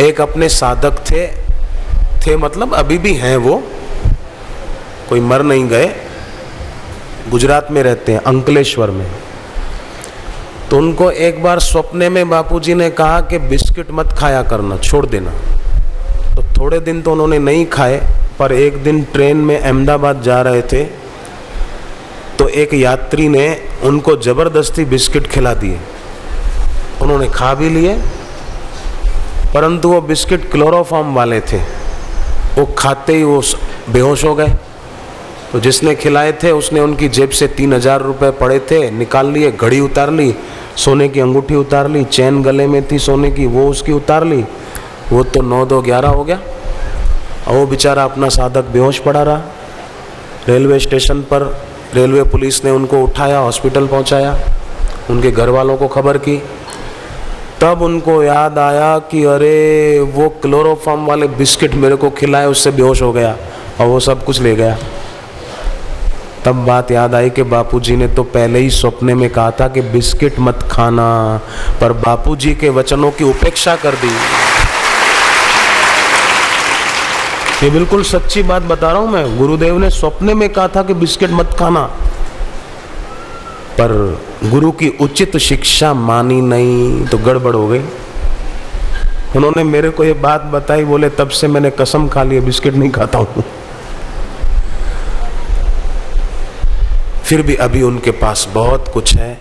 एक अपने साधक थे मतलब अभी भी हैं, वो कोई मर नहीं गए, गुजरात में रहते हैं, अंकलेश्वर में। तो उनको एक बार सपने में बापूजी ने कहा कि बिस्किट मत खाया करना, छोड़ देना। तो थोड़े दिन तो उन्होंने नहीं खाए, पर एक दिन ट्रेन में अहमदाबाद जा रहे थे तो एक यात्री ने उनको जबरदस्ती बिस्किट खिला दिए। उन्होंने खा भी लिए, परंतु वो बिस्किट क्लोरोफॉर्म वाले थे, वो खाते ही वो बेहोश हो गए। तो जिसने खिलाए थे उसने उनकी जेब से 3000 रुपये पड़े थे निकाल लिए, घड़ी उतार ली, सोने की अंगूठी उतार ली, चैन गले में थी सोने की वो उसकी उतार ली। वो तो 9-2-11 हो गया और वो बेचारा अपना साधक बेहोश पड़ा रहा। रेलवे स्टेशन पर रेलवे पुलिस ने उनको उठाया, हॉस्पिटल पहुंचाया, उनके घर वालों को खबर की। तब उनको याद आया कि अरे वो क्लोरोफॉर्म वाले बिस्किट मेरे को खिलाए, उससे बेहोश हो गया और वो सब कुछ ले गया। तब बात याद आई कि बापूजी ने तो पहले ही सपने में कहा था कि बिस्किट मत खाना, पर बापूजी के वचनों की उपेक्षा कर दी। ये बिल्कुल सच्ची बात बता रहा हूं मैं। गुरुदेव ने सपने में कहा था कि बिस्किट मत खाना, पर गुरु की उचित शिक्षा मानी नहीं तो गड़बड़ हो गई। उन्होंने मेरे को ये बात बताई, बोले तब से मैंने कसम खा ली बिस्किट नहीं खाता हूं। फिर भी अभी उनके पास बहुत कुछ है,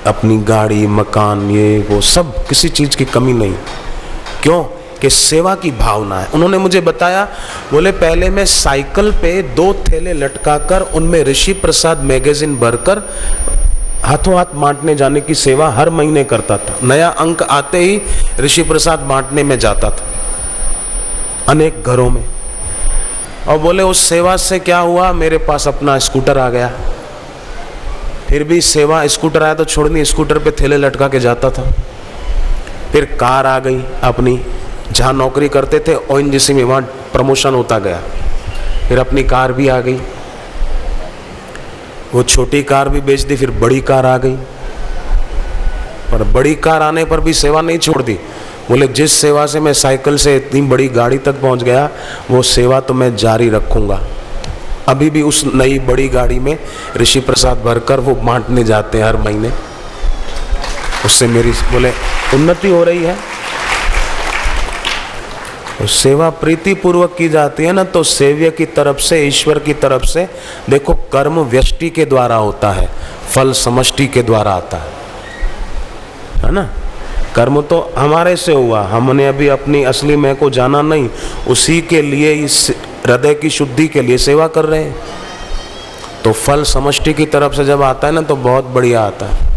अपनी गाड़ी, मकान, ये वो सब, किसी चीज की कमी नहीं। क्यों? कि सेवा की भावना है। उन्होंने मुझे बताया, बोले पहले मैं साइकिल पे 2 थैले लटकाकर उनमें ऋषि प्रसाद मैगजीन भरकर हाथों हाथ बांटने जाने की सेवा हर महीने करता था। नया अंक आते ही ऋषि प्रसाद बांटने में जाता था अनेक घरों में। और बोले उस सेवा से क्या हुआ, मेरे पास अपना स्कूटर आ गया। फिर भी सेवा, स्कूटर आया तो छोड़नी, स्कूटर पे थैले लटका के जाता था। फिर कार आ गई अपनी, जहाँ नौकरी करते थे ONGC में, वहाँ प्रमोशन होता गया, फिर अपनी कार भी आ गई। वो छोटी कार भी बेच दी, फिर बड़ी कार आ गई। पर बड़ी कार आने पर भी सेवा नहीं छोड़ दी। बोले जिस सेवा से मैं साइकिल से इतनी बड़ी गाड़ी तक पहुंच गया, वो सेवा तो मैं जारी रखूंगा। अभी भी उस नई बड़ी गाड़ी में ऋषि प्रसाद भरकर वो बांटने जाते हैं हर महीने। उससे मेरी, बोले उन्नति हो रही है। तो सेवा प्रीति पूर्वक की जाती है ना, तो सेव्य की तरफ से, ईश्वर की तरफ से। देखो कर्म व्यष्टि के द्वारा होता है, फल समष्टि के द्वारा आता है ना। कर्म तो हमारे से हुआ, हमने अभी अपनी असली मैं को जाना नहीं, उसी के लिए, इस हृदय की शुद्धि के लिए सेवा कर रहे हैं। तो फल समष्टि की तरफ से जब आता है ना, तो बहुत बढ़िया आता है।